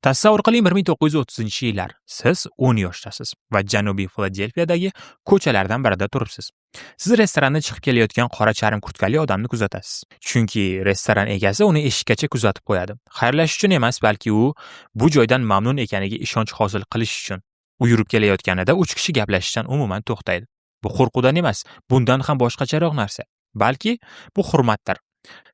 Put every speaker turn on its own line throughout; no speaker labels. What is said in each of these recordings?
Tasavvur qiling 1930-yillar. Siz 10 yoshdasiz va Janubiy Filadelfiyadagi ko'chalardan birida turibsiz. Siz restorandan chiqib kelayotgan qora charm kurtkali odamni kuzatasiz. Chunki restoran egasi uni eshikkacha kuzatib qo'yadi. Xayrlashish uchun emas, balki u bu joydan mamnun ekaniga ishonch hosil qilish uchun. U yurib kelayotganida 3 kishi gaplashishdan umuman to'xtaydi. Bu qo'rquvdan emas, bundan ham boshqacharoq narsa. Balki bu hurmatdir.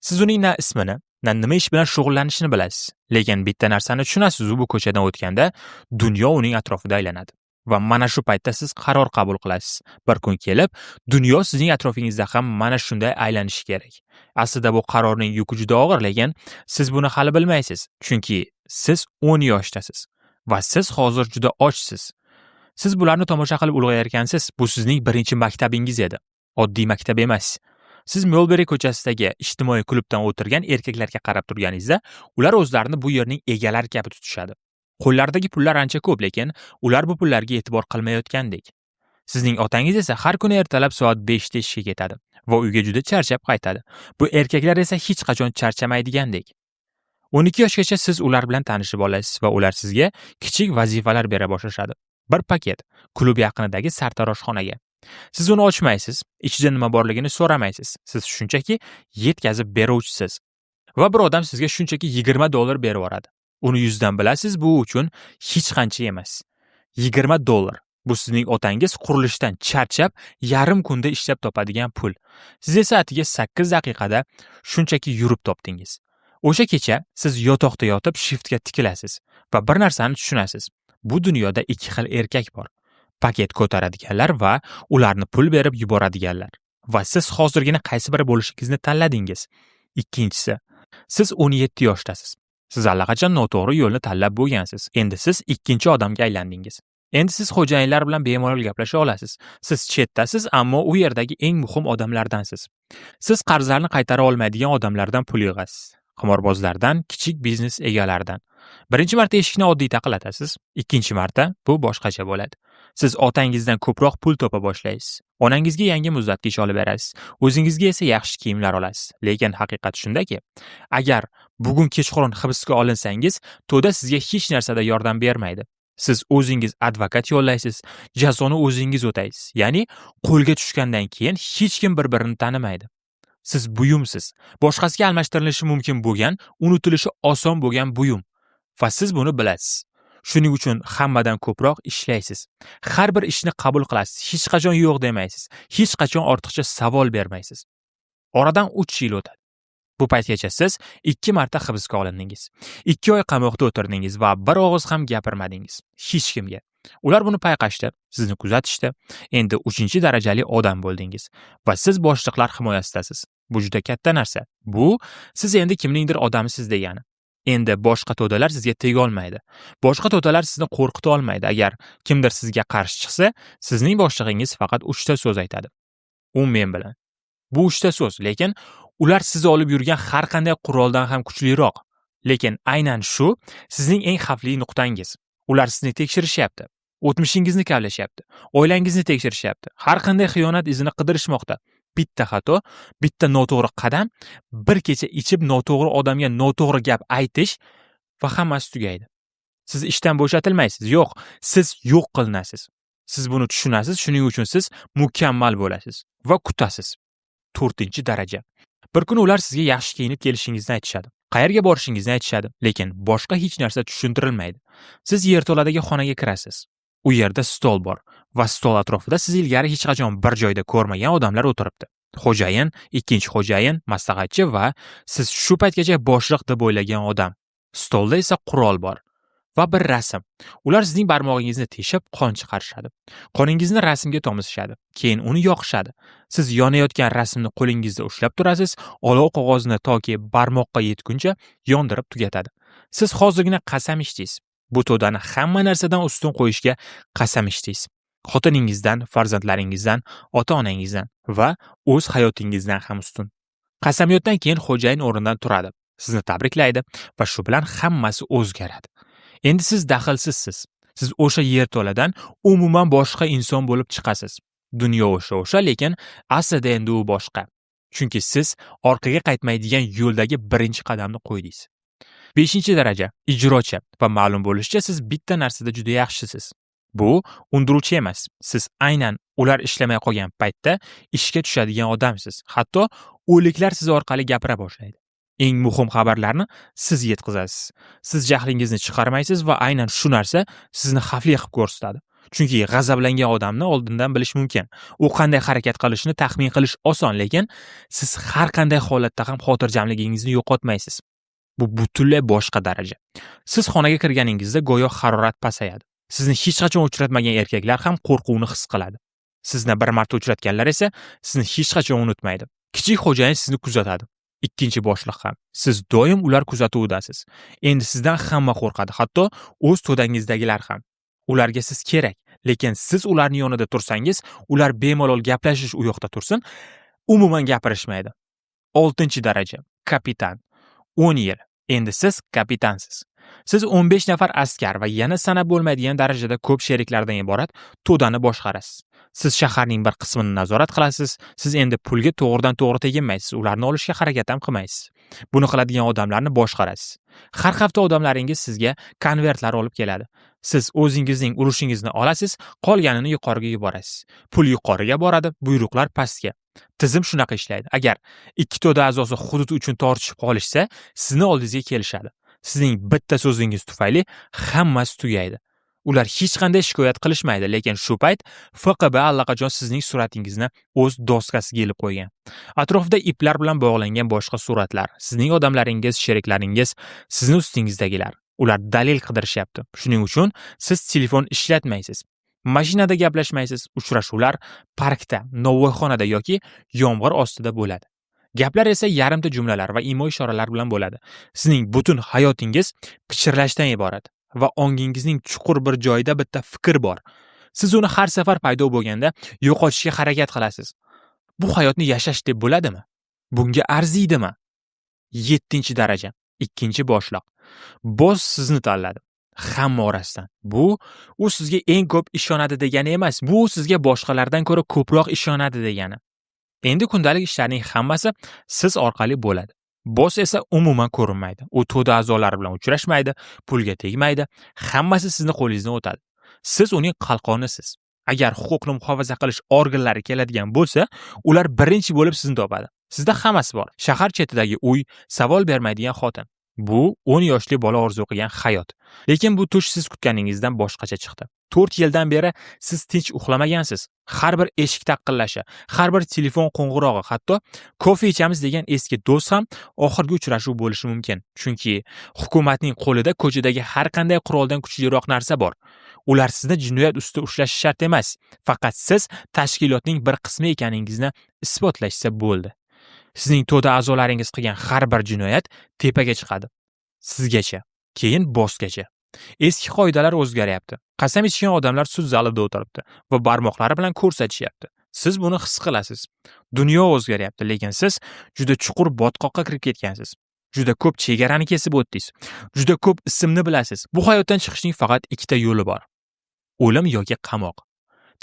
Siz uning na ismini, na nima ish bilan shug'ullanishini bilasiz. Lekin bitta narsani tushunasiz, u bu ko'chadan o'tganda dunyo uning atrofida aylanadi. Va mana shu paytda siz qaror qabul qilasiz. Bir kun kelib, dunyo sizning atrofingizda ham mana shunday aylanishi kerak. Aslida bu qarorning yuki juda og'ir, lekin siz buni hali bilmaysiz. Chunki siz 10 yoshdasiz va siz hozir juda ochsiz. Siz bularni tomosha qilib ulg'ayarkansiz, bu sizning birinchi maktabingiz edi. Oddiy maktab emas. Siz Mulberry ko'chasidagi ijtimoiy klubdan o'tirgan erkaklarga qarab turganingizda, ular o'zlarini bu yerning egalari kabi tutishadi. Qo'llaridagi pullar ancha ko'p, lekin ular bu pullarga e'tibor qilmayotgandek. Sizning otangiz esa har kuni ertalab soat 5 da ishga ketadi va uyga juda charchab qaytadi. Bu erkaklar esa hech qachon charchamaydigandek. 12 yoshgacha siz ular bilan tanishib olasiz va ular sizga kichik vazifalar bera boshlashadi. Bir paket klub yaqinidagi sartaroshxonaga. Siz uni ochmaysiz, ichida nima borligini so'ramaysiz. Siz shunchaki yetkazib beruvchisiz. Va bir odam sizga shunchaki $20 berib yuboradi. Uni yuzdan bilasiz, bu uchun hech qancha emas. $20. Bu sizning otangiz qurilishdan charchab, yarim kunda ishlab topadigan pul. Siz esa atiga 8 daqiqada shunchaki yurib topdingiz. O'sha kecha siz yotoqda yotib shiftga tikilasiz va bir narsani tushunasiz. Bu dunyoda ikki xil erkak bor. Paket ko'taradiganlar va ularni pul berib yuboradiganlar. Va siz hozirgina qaysi biri bo'lishingizni tanladingiz. Ikkinchisi, siz 17 yoshdasiz. Siz allaqachon noto'g'ri yo'lni tanlab bo'lgansiz. Endi siz ikkinchi odamga aylandingiz. Endi siz xo'jayinlar bilan bemalol gaplasha olasiz. Siz chetdasiz, ammo u yerdagi eng muhim odamlardansiz. Siz qarzlarni qaytara olmaydigan odamlardan pul yig'asiz. Qimorbozlardan, kichik biznes egalaridan. Birinchi marta eshikni oddiy taqillatasiz. Ikkinchi marta bu boshqacha bo'ladi. Siz otangizdan ko'proq pul topa boshlaysiz. Onangizga yangi muzlatgich olib berasiz. O'zingizga esa yaxshi kiyimlar olasiz. Lekin haqiqat shundaki, agar bugun kechqurun hibsga olinsangiz, to'da sizga hech narsada yordam bermaydi. Siz o'zingiz advokat yollaysiz, jazoni o'zingiz o'taysiz. Ya'ni qo'lga tushgandan keyin hech kim bir-birini tanimaydi. Siz buyumsiz. Boshqasiga almashtirilishi mumkin bo'lgan, unutilishi oson bo'lgan buyum. Va siz buni bilasiz. Shuning uchun hammadan ko'proq ishlaysiz. Har bir ishni qabul qilasiz. Hech qachon yo'q demaysiz. Hech qachon ortiqcha savol bermaysiz. Oradan 3 yil o'tadi. Bu paytgacha siz 2 marta hibsga olindingiz. 2 oy qamoqda o'tirdingiz va bir og'iz ham gapirmadingiz. Hech kimga. Ular buni payqashdi, sizni kuzatishdi. Endi 3-darajali odam bo'ldingiz va siz boshliqlar himoyasidasiz. Bu juda katta narsa. Bu siz endi kimningdir odamisiz degani. Endi boshqa to'dalar sizga tega olmaydi. Boshqa to'dalar sizni qo'rqita olmaydi. Agar kimdir sizga qarshi chiqsa, sizning boshlig'ingiz faqat 3 ta so'z aytadi. U men bilan. Bu 3 ta so'z, lekin ular siz olib yurgan har qanday quroldan ham kuchliroq. Lekin aynan shu sizning eng xavfli nuqtangiz. Ular sizni tekshirishyapti. O'tmishingizni kavlashyapti. Oilangizni tekshirishyapti. Har qanday xiyonat izini qidirishmoqda. Bitta xato, bitta noto'g'ri qadam, bir kecha ichib noto'g'ri odamga noto'g'ri gap aytish va hammasi tugaydi. Siz ishdan bo'shatilmaysiz. Yo'q, siz yo'q qilinasiz. Siz buni tushunasiz, shuning uchun siz mukammal bo'lasiz va kutasiz. 4-daraja. Bir kun ular sizga yaxshi kiyinib kelishingizni aytishadi. Qayerga borishingizni aytishadi, lekin boshqa hech narsa tushuntirilmaydi. Siz yerto'ladagi xonaga kirasiz. U yerda stol bor va stol atrofida siz ilgari hech qachon bir joyda ko'rmagan odamlar o'tiribdi. Xo'jayin, ikkinchi xo'jayin, maslahatchi va siz shu paytgacha boshliq deb o'ylagan odam. Stolda esa qurol bor va bir rasm. Ular sizning barmog'ingizni teshib qon chiqarishadi. Qoningizni rasmga tomizishadi. Keyin uni yoqishadi. Siz yonayotgan rasmni qo'lingizda ushlab turasiz, olov qog'ozni toki barmoqqa yetguncha yondirib tugatadi. Siz hozirgina qasam ichdingiz. Bu to'dani hamma narsadan ustun qo'yishga qasam ichdingiz. Xotiningizdan, farzandlaringizdan, ota-onangizdan va o'z hayotingizdan ham ustun. Qasamyoddan keyin xo'jayin o'rnidan turadi. Sizni tabriklaydi va shu bilan hammasi o'zgaradi. Endi siz daxlsizsiz. Siz o'sha yerto'ladan umuman boshqa inson bo'lib chiqasiz. Dunyo o'sha, lekin aslida endi u boshqa. Chunki siz orqaga qaytmaydigan yo'ldagi birinchi qadamni qo'ydingiz. 5-daraja ijrochi va ma'lum bo'lishicha siz bitta narsada juda yaxshisiz. Bu undiruvchi emas. Siz aynan ular ishlamay qolgan paytda ishga tushadigan odamsiz. Hatto o'liklar siz orqali gapira boshlaydi. Eng muhim xabarlarni siz yetkazasiz. Siz jahlingizni chiqarmaysiz va aynan shu narsa sizni xavfli qilib ko'rsatadi. Chunki g'azablangan odamni oldindan bilish mumkin. U qanday harakat qilishini taxmin qilish oson, lekin siz har qanday holatda ham xotirjamligingizni yo'qotmaysiz. Bu butunlay boshqa daraja. Siz xonaga kirganingizda go'yo harorat pasayadi. Sizni hech qachon uchratmagan erkaklar ham qo'rquvni his qiladi. Sizni bir marta uchratganlar esa sizni hech qachon unutmaydi. Kichik xo'jayin sizni kuzatadi. Ikkinchi boshliq ham. Siz doim ular kuzatuvdasiz. Endi sizdan hamma qo'rqadi, hatto o'z to'dangizdagilar ham. Ularga siz kerak, lekin siz ularning yonida tursangiz, ular bemalol gaplashish u yoqda tursin, umuman gapirishmaydi. 6-daraja kapitan. 10 yil. Endi siz kapitansiz. Siz 15 nafar askar va yana sanab bo'lmaydigan darajada ko'p sheriklardan iborat to'dani boshqarasiz. Siz shaharning bir qismini nazorat qilasiz. Siz endi pulga to'g'ridan-to'g'ri teginmaysiz. Ularni olishga harakat ham qilmaysiz. Buni qiladigan odamlarni boshqarasiz. Har hafta odamlaringiz sizga konvertlar olib keladi. Siz o'zingizning urushingizni olasiz, qolganini yuqoriga yuborasiz. Pul yuqoriga boradi, buyruqlar pastga. Tizim shunaqa ishlaydi. Agar ikki to'da a'zosi hudud uchun tortishib qolishsa, sizni oldingizga kelishadi. Sizning bitta so'zingiz tufayli hammasi tugaydi. Ular hech qanday shikoyat qilishmaydi, lekin shu payt FQB allaqachon sizning suratingizni o'z doskasiga ilib qo'ygan. Atrofda iplar bilan bog'langan boshqa suratlar, sizning odamlaringiz, sheriklaringiz, sizning ustingizdagilar. Ular dalil qidirishyapti. Shuning uchun siz telefon ishlatmaysiz. Mashinada gaplashmaysiz. Uchrashuvlar parkda, novvoyxonada yoki yomg'ir ostida bo'ladi. Gaplar esa yarimta jumlalar va imo ishoralar bilan bo'ladi. Sizning butun hayotingiz pichirlashdan iborat va ongingizning chuqur bir joyida bitta fikr bor. Siz uni har safar paydo bo'lganda yo'qotishga harakat qilasiz. Bu hayotni yashash deb bo'ladimi? Bunga arziydimi? 7-daraja, ikkinchi boshliq. Boss sizni tanladi. Hamma orasidan. Bu u sizga eng ko'p ishonadi degani emas. Bu sizga boshqalardan ko'ra ko'proq ishonadi degani. Endi kundalik ishlarning hammasi siz orqali bo'ladi. Boss esa umuman ko'rinmaydi. U to'da a'zolari bilan uchrashmaydi, pulga tegmaydi. Hammasi sizni qo'lingizdan o'tadi. Siz uning qalqonisiz. Agar huquqni muhofaza qilish organlari keladigan bo'lsa, ular birinchi bo'lib sizni topadi. Sizda hammasi bor. Shahar chetidagi uy, savol bermaydigan xotin. Bu 10 yoshli bola orzu qilgan hayot. Lekin bu tush siz kutganingizdan boshqacha chiqdi. 4 yildan beri siz tinch uxlamagansiz. Har bir eshik taqillashi, har bir telefon qo'ng'irog'i, hatto kofe ichamiz degan eski do'st ham oxirgi uchrashuv bo'lishi mumkin. Chunki hukumatning qo'lida ko'chadagi har qanday quroldan kuchliroq narsa bor. Ular sizni jinoyat ustida ushlashi shart emas. Faqat siz tashkilotning bir qismi ekaningizni isbotlashsa bo'ldi. Sizning to'da a'zolaringiz qilgan har bir jinoyat tepaga chiqadi. Sizgacha, keyin bossgacha. Eski qoidalar o'zgaryapti. Qasam ichgan odamlar sud zalida o'tiribdi va barmoqlari bilan ko'rsatishyapti. Siz buni his qilasiz. Dunyo o'zgaryapti, lekin siz juda chuqur botqoqqa kirib ketgansiz. Juda ko'p chegarani kesib o'tdingiz. Juda ko'p ismni bilasiz. Bu hayotdan chiqishning faqat ikkita yo'li bor. O'lim yoki qamoq.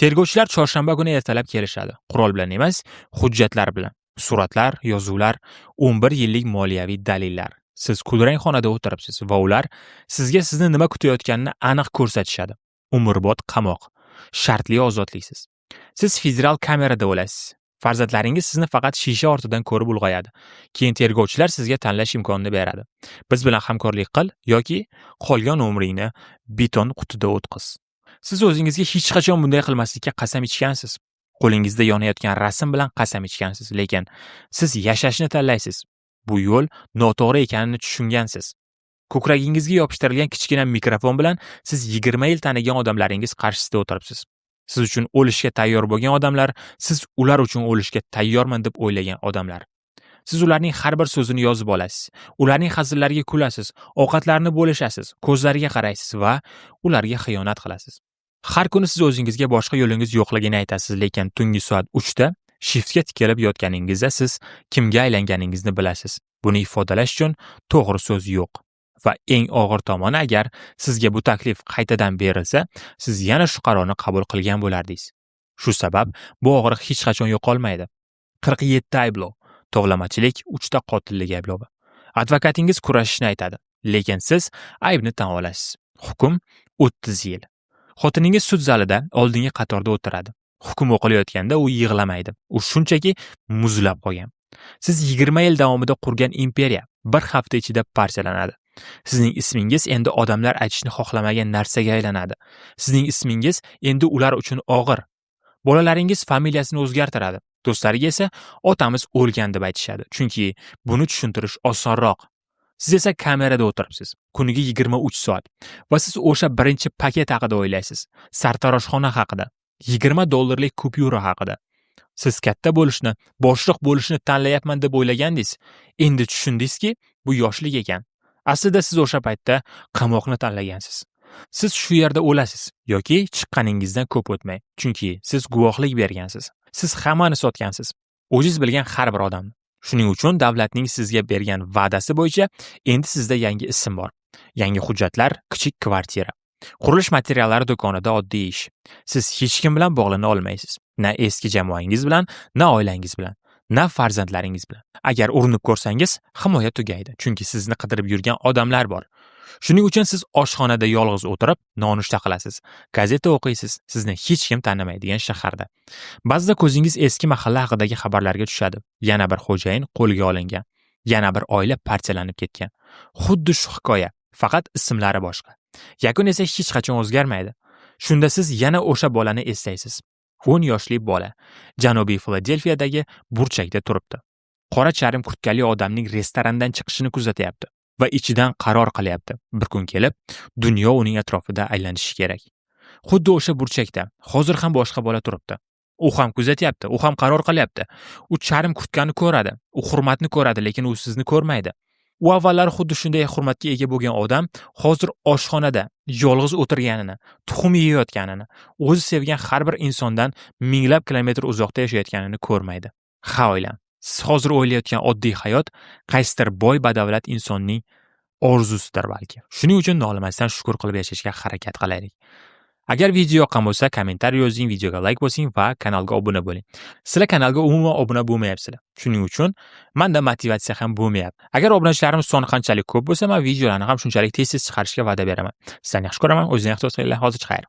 Tergovchilar chorshanba kuni ertalab kelishadi. Qurol bilan emas, hujjatlar bilan. Suratlar, yozuvlar, 11 yillik moliyaviy dalillar. Siz kulrang xonada o'tiribsiz va ular sizga sizni nima kutayotganini aniq ko'rsatishadi. Umrbod qamoq, shartli ozodliksiz. Siz federal kamerada bo'lasiz. Farzandlaringiz sizni faqat shisha ortidan ko'rib ulg'ayadi. Keyin tergovchilar sizga tanlash imkonini beradi. Biz bilan hamkorlik qil yoki qolgan umringni beton qutida o'tqiz. Siz o'zingizga hech qachon bunday qilmaslikka qasam ichgansiz. Qo'lingizda yonayotgan rasm bilan qasam ichgansiz, lekin siz yashashni tanlaysiz. Bu yo'l noto'g'ri ekanini tushungansiz. Ko'kragingizga yopishtirilgan kichkina mikrofon bilan siz 20 yil tanigan odamlaringiz qarshisida o'tiribsiz. Siz uchun o'lishga tayyor bo'lgan odamlar, siz ular uchun o'lishga tayyorman deb o'ylagan odamlar. Siz ularning har bir so'zini yozib olasiz. Ularning hazillariga kulasiz, ovqatlarni bo'lishasiz, ko'zlariga qaraysiz va ularga xiyonat qilasiz. Har kuni siz o'zingizga boshqa yo'lingiz yo'qligini aytasiz, lekin tungi soat 3 da shiftga tikilib yotganingizda siz kimga aylanganingizni bilasiz. Buni ifodalash uchun to'g'ri so'z yo'q. Va eng og'ir tomoni, agar sizga bu taklif qaytadan berilsa, siz yana shu qarorni qabul qilgan bo'lardingiz. Shu sabab bu og'riq hech qachon yo'qolmaydi. 47 ayblov, tovlamachilik, 3 ta qotillik ayblovi. Advokatingiz kurashishni aytadi, lekin siz aybni tan olasiz. Hukm 30 yil. Xotiningiz sud zalida oldingi qatorda o'tiradi. Hukm o'qilayotganda u yig'lamaydi. U shunchaki muzlab qolgan. Siz 20 yil davomida qurgan imperiya bir hafta ichida parchalanadi. Sizning ismingiz endi odamlar aytishni xohlamagan narsaga aylanadi. Sizning ismingiz endi ular uchun og'ir. Bolalaringiz familiyasini o'zgartiradi. Do'stlariga esa otamiz o'lgan deb aytishadi. Chunki buni tushuntirish osonroq. Siz esa kamerada o'tiribsiz. Kuniga 23 soat. Va siz o'sha birinchi paket haqida o'ylaysiz. Sartaroshxona haqida. $20 kupyura haqida. Siz katta bo'lishni, boshliq bo'lishni tanlayapman deb o'ylagandingiz. Endi tushundingizki, bu yoshlik ekan. Aslida siz o'sha paytda qamoqni tanlagansiz. Siz shu yerda o'lasiz yoki chiqqaningizdan ko'p o'tmay. Chunki siz guvohlik bergansiz. Siz hammani sotgansiz. O'zingiz bilgan har bir odamni. Shuning uchun davlatning sizga bergan va'dasi bo'yicha endi sizda yangi ism bor. Yangi hujjatlar, kichik kvartira. Qurilish materiallari do'konida oddiy ish. Siz hech kim bilan bog'lana olmaysiz. Na eski jamoangiz bilan, na oilangiz bilan, na farzandlaringiz bilan. Agar urinib ko'rsangiz, himoya tugaydi. Chunki sizni qidirib yurgan odamlar bor. Shuning uchun siz oshxonada yolg'iz o'tirib, nonushta qilasiz. Gazeta o'qiysiz, sizni hech kim tanimaydigan shaharda. Ba'zida ko'zingiz eski mahalla haqidagi xabarlarga tushadi. Yana bir xo'jayin qo'lga olingan. Yana bir oila parchalanib ketgan. Xuddi shu hikoya, faqat ismlari boshqa. Yakun esa hech qachon o'zgarmaydi. Shunda siz yana o'sha bolani eslaysiz. 10 yoshli bola Janubiy Filadelfiyadagi burchakda turibdi. Qora charm kurtkali odamning restorandan chiqishini kuzatyapti va ichidan qaror qilyapti. Bir kun kelib, dunyo uning atrofida aylanishi kerak. Xuddi o'sha burchakda hozir ham boshqa bola turibdi. U ham kuzatyapti, u ham qaror qilyapti. U charm kurtkani ko'radi, u hurmatni ko'radi, lekin u sizni ko'rmaydi. U avvallari xuddi shunday hurmatga ega bo'lgan odam hozir oshxonada yolg'iz o'tirganini, tuxum yeyotganini, o'zi sevgan har bir insondan minglab kilometr uzoqda yashayotganini ko'rmaydi. Ha oilam, siz hozir o'ylayotgan oddiy hayot qaysidir boy badavlat insonning orzusidir balki. Shuning uchun nolimasdan shukr qilib yashashga harakat qilaylik. Agar video yoqqan bo'lsa, kommentariy yozing, videoga like bosing va kanalga obuna bo'ling. Sizlar kanalga umuman obuna bo'lmayapsizlar. Shuning uchun menda motivatsiya ham bo'lmayapti. Agar obunachilarimiz soni qanchalik ko'p bo'lsa, men videolarni ham shunchalik tez-tez chiqarishga va'da beraman. Sizlarni yaxshi ko'raman. O'zingizni ehtiyot qilinglar. Hozircha xayr.